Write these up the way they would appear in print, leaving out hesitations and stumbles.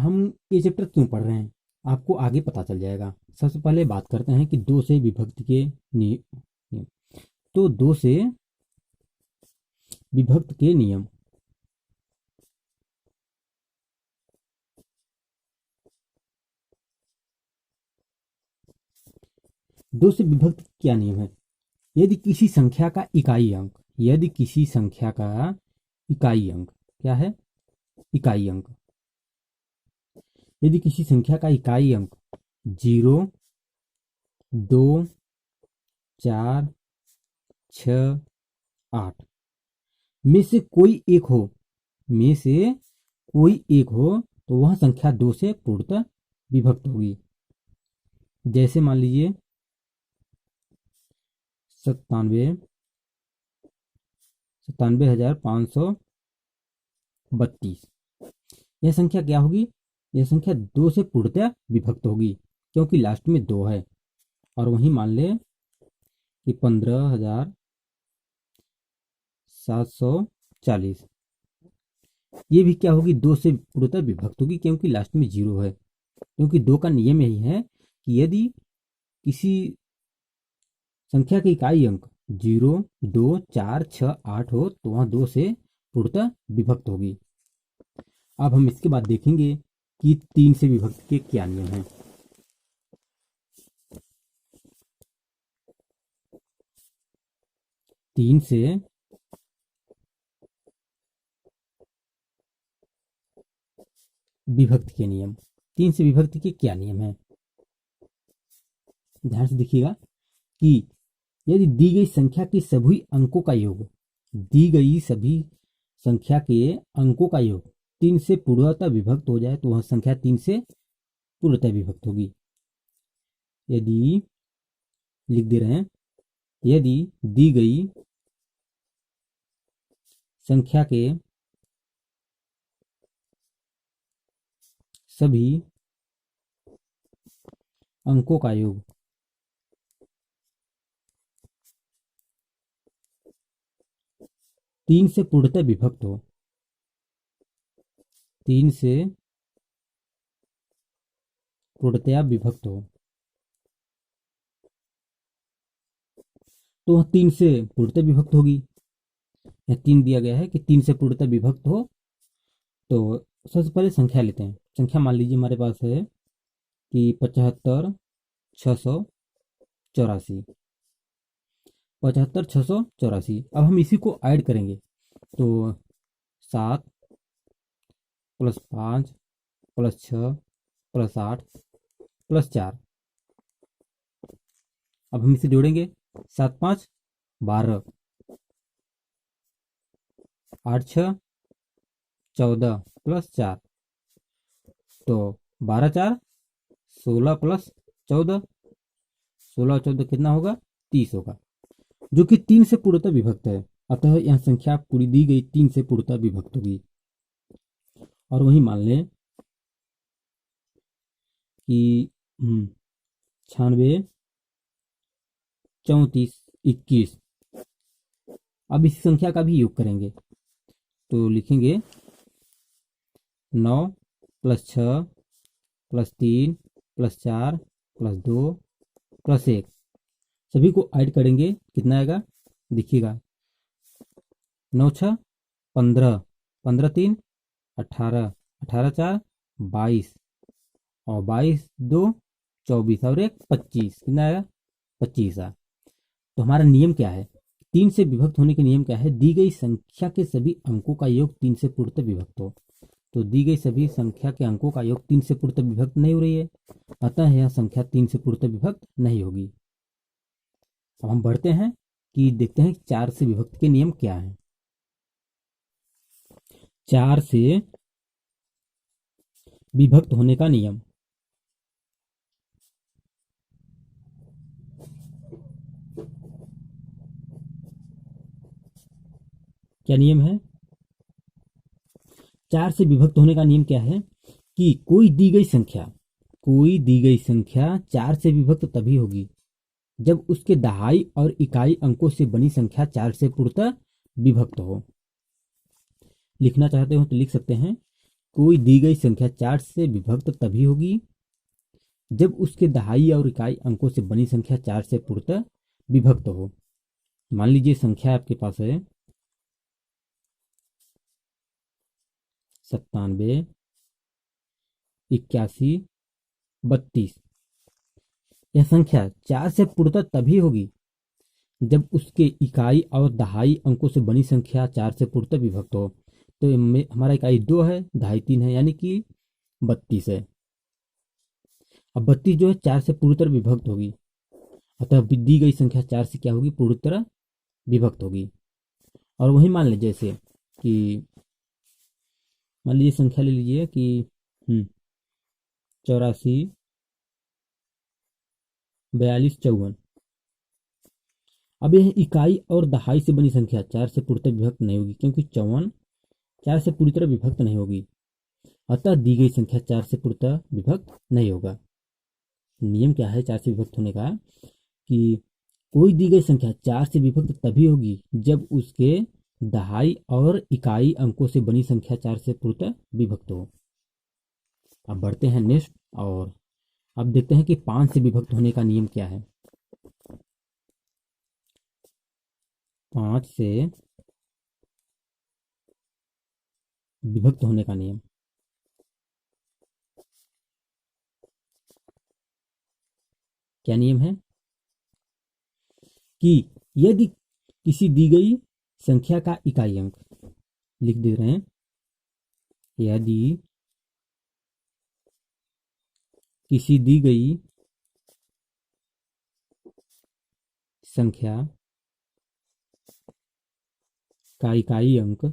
हम ये चैप्टर क्यों पढ़ रहे हैं आपको आगे पता चल जाएगा। सबसे पहले बात करते हैं कि दो से विभक्ति के नियम। तो दो से विभक्त के नियम। दो से विभक्त क्या नियम है? यदि किसी संख्या का इकाई अंक, यदि किसी संख्या का इकाई अंक क्या है? इकाई अंक। यदि किसी संख्या का इकाई अंक 0, 2, 4, 6, 8 में से कोई एक हो, में से कोई एक हो, तो वह संख्या दो से पूर्णतः विभक्त होगी। जैसे मान लीजिए 97,532। यह संख्या क्या होगी? यह संख्या दो से पूर्णतः विभक्त होगी क्योंकि लास्ट में दो है। और वहीं मान ले कि 15,740, ये भी क्या होगी? दो से पूर्णतः विभक्त होगी क्योंकि लास्ट में जीरो है। क्योंकि दो का नियम यही है कि यदि किसी संख्या के इकाई अंक 0, 2, 4, 6, 8 हो तो वह दो से पूर्णतः विभक्त होगी। अब हम इसके बाद देखेंगे कि तीन से विभक्त के क्या नियम हैं। तीन से विभक्त के नियम। तीन से विभक्त के क्या नियम हैं? ध्यान से देखिएगा कि यदि दी गई संख्या के सभी अंकों का योग, दी गई सभी संख्या के अंकों का योग तीन से पूर्णतः विभक्त हो जाए तो वह संख्या तीन से पूर्णतः विभक्त होगी। यदि लिख दे रहे हैं, यदि दी गई संख्या के सभी अंकों का योग तीन से पूर्णतः विभक्त हो, तीन से पूर्णतया विभक्त हो, तो वह तीन से पूर्णतः विभक्त होगी। यह तीन दिया गया है कि तीन से पूर्णतः विभक्त हो। तो सबसे पहले संख्या लेते हैं। संख्या मान लीजिए हमारे पास है कि 75,684, 75,684। अब हम इसी को ऐड करेंगे तो 7 + 5 + 6 + 8 + 4। अब हम इसे जोड़ेंगे, 7 × 5 = 12, 8 × 6 = 14 + 4, तो 12 × 4 = 16 + 14, 16 और 14 कितना होगा? 30 होगा, जो कि तीन से पूर्णतः विभक्त है। अतः यह संख्या पूरी दी गई तीन से पूर्णतः विभक्त होगी। और वही मान लें कि 96, 34, 21। अब इस संख्या का भी योग करेंगे तो लिखेंगे 9 + 6 + 3 + 4 + 2 + 1। सभी को ऐड करेंगे, कितना आएगा? देखिएगा, 9 × 6 = 15, 15 × 3 = 18, 18 × 4 = 22 और 22 × 2 = 24 और 1 = 25। कितना आएगा? 25 आ। तो हमारा नियम क्या है? तीन से विभक्त होने के नियम क्या है? दी गई संख्या के सभी अंकों का योग तीन से पूर्णतः विभक्त हो। तो दी गई सभी संख्या के अंकों का योग तीन से पूर्णतः विभक्त नहीं हो रही है, अतः यह संख्या तीन से पूर्णतः विभक्त नहीं होगी। अब हम बढ़ते हैं कि देखते हैं चार से विभक्त के नियम क्या हैं। चार से विभक्त होने का नियम। क्या नियम है? चार से विभक्त होने का नियम क्या है कि कोई दी गई संख्या चार से विभक्त तभी होगी जब उसके दहाई और इकाई अंकों से बनी संख्या चार से पूर्णतः विभक्त हो। लिखना चाहते हो तो लिख सकते हैं कोई दी गई संख्या 4 से विभक्त तभी होगी जब उसके दहाई और इकाई अंकों से बनी संख्या 4 से पूर्णतः विभक्त हो। मान लीजिए संख्या आपके पास है 97, 81, 32। यह संख्या 4 से पूर्णतः तभी होगी जब उसके इकाई और दहाई अंकों से बनी संख्या 4 से पूर्णतः विभक्त हो। तो हमारा इकाई 2 है, दहाई 3 है, यानी कि 32 है। अब 32 जो है 4 से पूरी तरह विभक्त होगी, अतः दी गई संख्या 4 से क्या होगी, पूरी तरह विभक्त होगी। और वही मान लीजिए जैसे कि मान लीजिए संख्या ले लीजिए कि 84, 42, 54। अब यह इकाई और दहाई से बनी संख्या 4 से पूरी तरह विभक्त नहीं होगी, क्योंकि 54 4 से पूरी तरह विभक्त नहीं होगी, अतः दी गई संख्या 4 से पूर्णतः विभक्त नहीं होगा। नियम क्या है 4 से विभक्त होने का, कि कोई दी गई संख्या 4 से विभक्त तभी होगी जब उसके दहाई और इकाई अंकों से बनी संख्या 4 से पूर्णतः विभक्त हो। अब बढ़ते हैं नेक्स्ट, और अब देखते हैं कि 5 से विभक्त होने का नियम क्या है। 5 से विभक्त होने का नियम क्या नियम है, कि यदि किसी दी गई संख्या का इकाई अंक, लिख दे रहे हैं, यदि किसी दी गई संख्या का इकाई अंक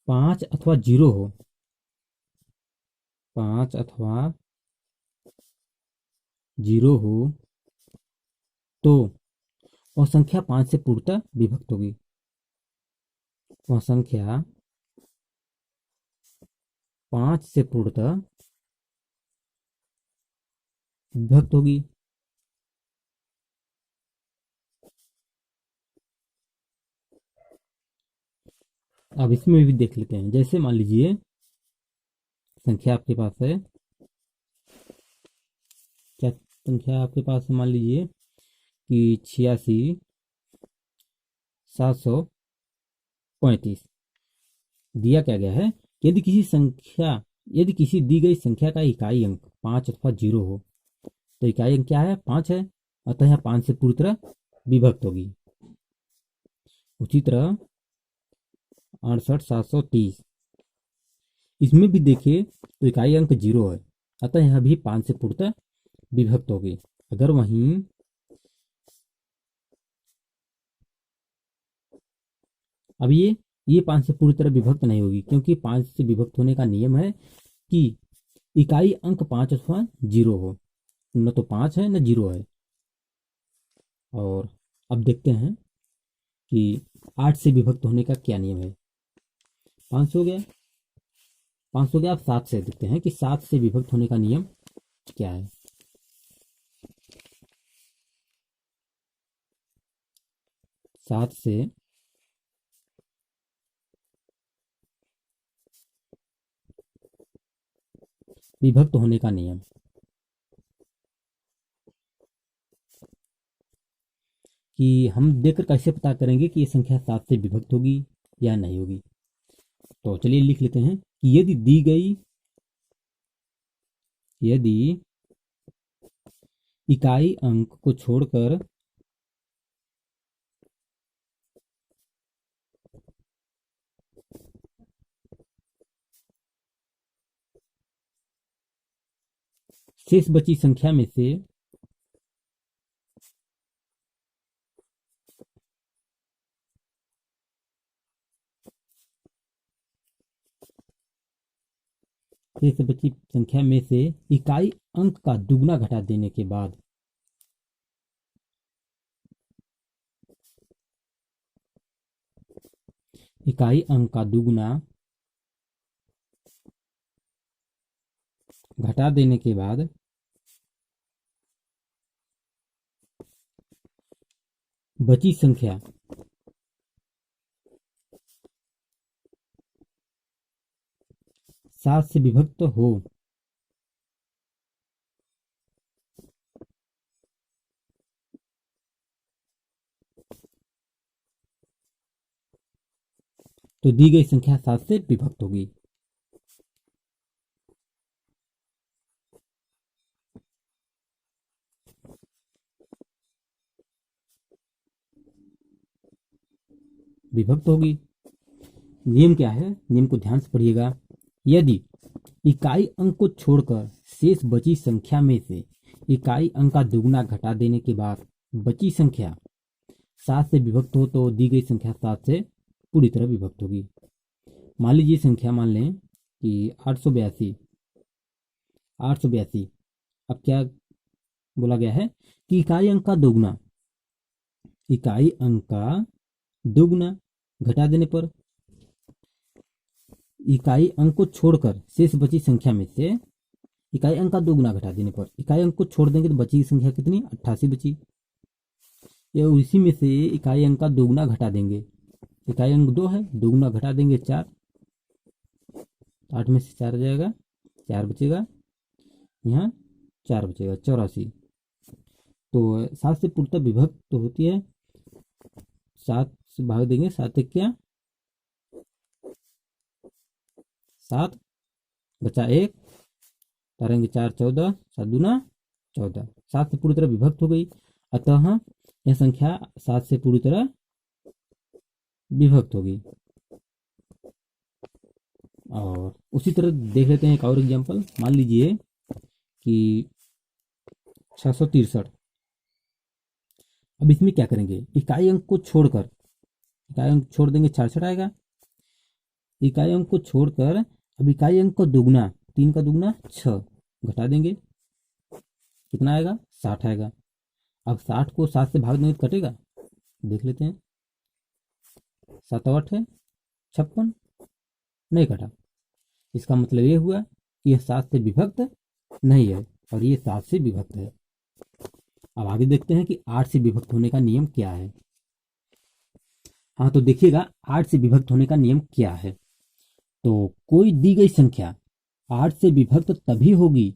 5 अथवा 0 हो, 5 अथवा 0 हो, तो वह संख्या 5 से पूर्णतः विभक्त होगी। वह संख्या 5 से पूर्णतः विभक्त होगी। अब इसमें भी देख लेते हैं, जैसे मान लीजिए संख्या आपके पास है, क्या संख्या आपके पास है, मान लीजिए कि 86, 735। दिया क्या गया है, यदि किसी दी गई संख्या का इकाई अंक 5 अथवा 0 हो, तो इकाई अंक क्या है, 5 है, अतः यह 5 से पूरी तरह विभक्त होगी। उसी तरह 68, 730, इसमें भी देखिए तो इकाई अंक 0 है, अतः यह भी 5 से पूर्णतः विभक्त होगी। अगर वहीं अब ये 5 से पूरी तरह विभक्त नहीं होगी, क्योंकि 5 से विभक्त होने का नियम है कि इकाई अंक 5 अथवा 0 हो, न तो 5 है न 0 है। और अब देखते हैं कि 8 से विभक्त होने का क्या नियम है। 5 हो गया, 5 हो गया। अब 7 से देखते हैं कि 7 से विभक्त होने का नियम क्या है। 7 से विभक्त होने का नियम, कि हम देखकर कैसे पता करेंगे कि ये संख्या 7 से विभक्त होगी या नहीं होगी। तो चलिए लिख लेते हैं कि यदि इकाई अंक को छोड़कर शेष बची संख्या में से इकाई अंक का दुगना घटा देने के बाद इकाई अंक का दुगना घटा देने के बाद बची संख्या 7 से विभक्त हो तो दी गई संख्या 7 से विभक्त होगी। विभक्त होगी। नियम क्या है, नियम को ध्यान से पढ़िएगा। यदि इकाई अंक को छोड़कर शेष बची संख्या में से इकाई अंक का दुगुना घटा देने के बाद बची संख्या 7 से विभक्त हो तो दी गई संख्या 7 से पूरी तरह विभक्त होगी। मान लीजिए संख्या मान लें कि 882। 882 अब क्या बोला गया है कि इकाई अंक का दोगुना, इकाई अंक का दोगुना घटा देने पर इकाई अंक को छोड़कर शेष बची संख्या में से इकाई अंक का दोगुना घटा देने पर इकाई अंक को छोड़ देंगे तो बची संख्या कितनी, 88 बची। या उसी में से इकाई अंक का दोगुना घटा देंगे, इकाई अंक 2 है, दोगुना घटा देंगे 4, 8 में से 4 जाएगा, 4 बचेगा, यहाँ 4 बचेगा, 84। तो 7 से पूर्णतः विभक्त तो होती है, 7 से भाग देंगे, 7 एक क्या 7, बचा 1, तारेंगे 4, 14, 7 दूना 14, 7 से पूरी तरह विभक्त हो गई। अतः यह संख्या 7 से पूरी तरह विभक्त होगी। और उसी तरह देख लेते हैं एक और एग्जांपल। मान लीजिए कि 663। अब इसमें क्या करेंगे, इकाई अंक को छोड़कर, इकाई अंक छोड़ देंगे 66 आएगा, इकाई अंक को छोड़कर अब इकाई अंक का दुगुना, 3 का दुगुना 6 घटा देंगे, कितना आएगा 60 आएगा। अब 60 को 7 से भाग देंगे तो कटेगा, देख लेते हैं, 7 8 है 56, नहीं कटा। इसका मतलब ये हुआ कि यह 7 से विभक्त नहीं है और ये 7 से विभक्त है। अब आगे देखते हैं कि 8 से विभक्त होने का नियम क्या है। हाँ तो देखिएगा 8 से विभक्त होने का नियम क्या है। तो कोई दी गई संख्या 8 से विभक्त तभी होगी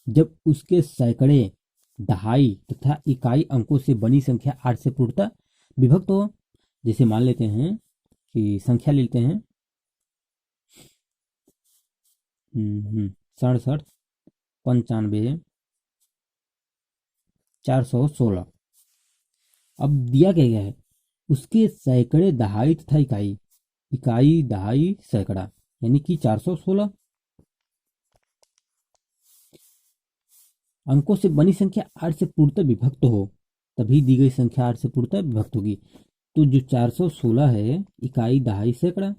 जब उसके सैकड़े, दहाई तथा इकाई अंकों से बनी संख्या 8 से पूर्णतः विभक्त हो। जैसे मान लेते हैं कि संख्या लेते हैं 67, 95, 416। अब दिया क्या गया है, उसके सैकड़े, दहाई तथा इकाई, इकाई दहाई सैकड़ा, यानी कि 416 अंकों से बनी संख्या 8 से पूर्णतः विभक्त हो तभी दी गई संख्या 8 से पूर्णतः विभक्त होगी। तो जो 416 है, इकाई दहाई सैकड़ा,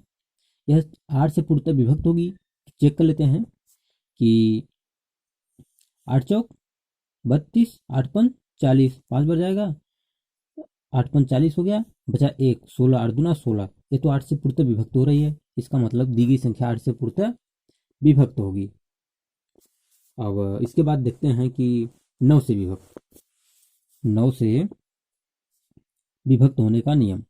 यह 8 से पूर्णतः विभक्त होगी। चेक कर लेते हैं कि 8 चौक 32, 8 पंच 40, 5 बार जाएगा, 8 पंच 40 हो गया, बचा 1, 16, 8 दूना 16, ये तो 8 से पूर्णतः विभक्त हो रही है। इसका मतलब दी गई संख्या 8 से पूर्णतः विभक्त होगी। अब इसके बाद देखते हैं कि 9 से विभक्त, 9 से विभक्त होने का नियम।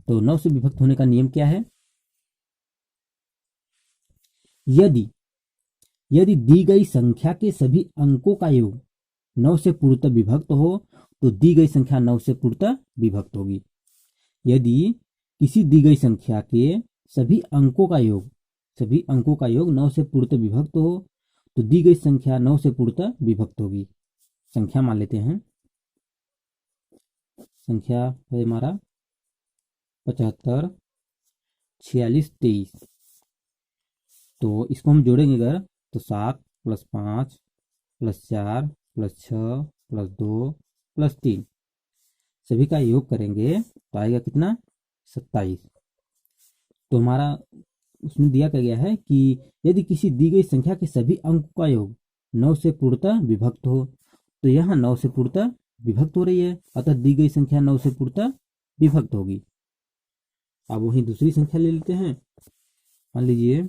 तो 9 से विभक्त होने का नियम क्या है, यदि यदि दी गई संख्या के सभी अंकों का योग 9 से पूर्णतः विभक्त हो तो दी गई संख्या 9 से पूर्णतः विभक्त होगी। यदि किसी दी गई संख्या के सभी अंकों का योग, सभी अंकों का योग 9 से पूर्णतः विभक्त हो तो दी गई संख्या 9 से पूर्णतः विभक्त होगी। संख्या मान लेते हैं, संख्या है हमारा 75, 46, 23। तो इसको हम जोड़ेंगे अगर तो 7 + 5 + 4 + 6 + 2 + 3, सभी का योग करेंगे तो आएगा कितना 27। तो हमारा उसमें दिया गया है कि यदि किसी दी गई संख्या के सभी अंकों का योग 9 से पूर्णतः विभक्त हो, तो यहाँ 9 से पूर्णतः विभक्त हो रही है, अतः दी गई संख्या 9 से पूर्णतः विभक्त होगी। अब वहीं दूसरी संख्या ले लेते हैं। मान लीजिए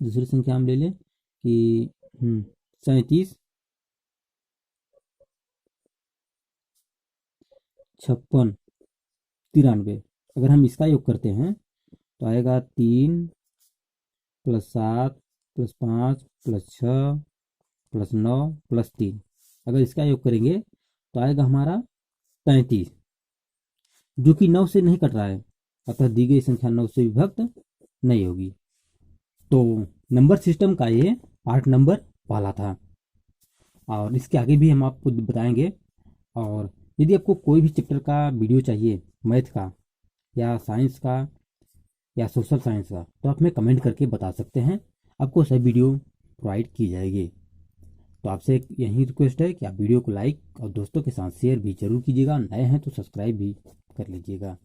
दूसरी संख्या हम ले लें कि 37, 56, 93। अगर हम इसका योग करते हैं तो आएगा 3 + 7 + 5 + 6 + 9 + 3। अगर इसका योग करेंगे तो आएगा हमारा 33, जो कि 9 से नहीं कट रहा है, अतः दी गई संख्या 9 से विभक्त नहीं होगी। तो नंबर सिस्टम का ये पार्ट नंबर वाला था, और इसके आगे भी हम आपको बताएंगे। और यदि आपको कोई भी चैप्टर का वीडियो चाहिए, मैथ का या साइंस का या सोशल साइंस का, तो आप हमें कमेंट करके बता सकते हैं, आपको सही वीडियो प्रोवाइड की जाएगी। तो आपसे एक यही रिक्वेस्ट है कि आप वीडियो को लाइक और दोस्तों के साथ शेयर भी जरूर कीजिएगा, नए हैं तो सब्सक्राइब भी कर लीजिएगा।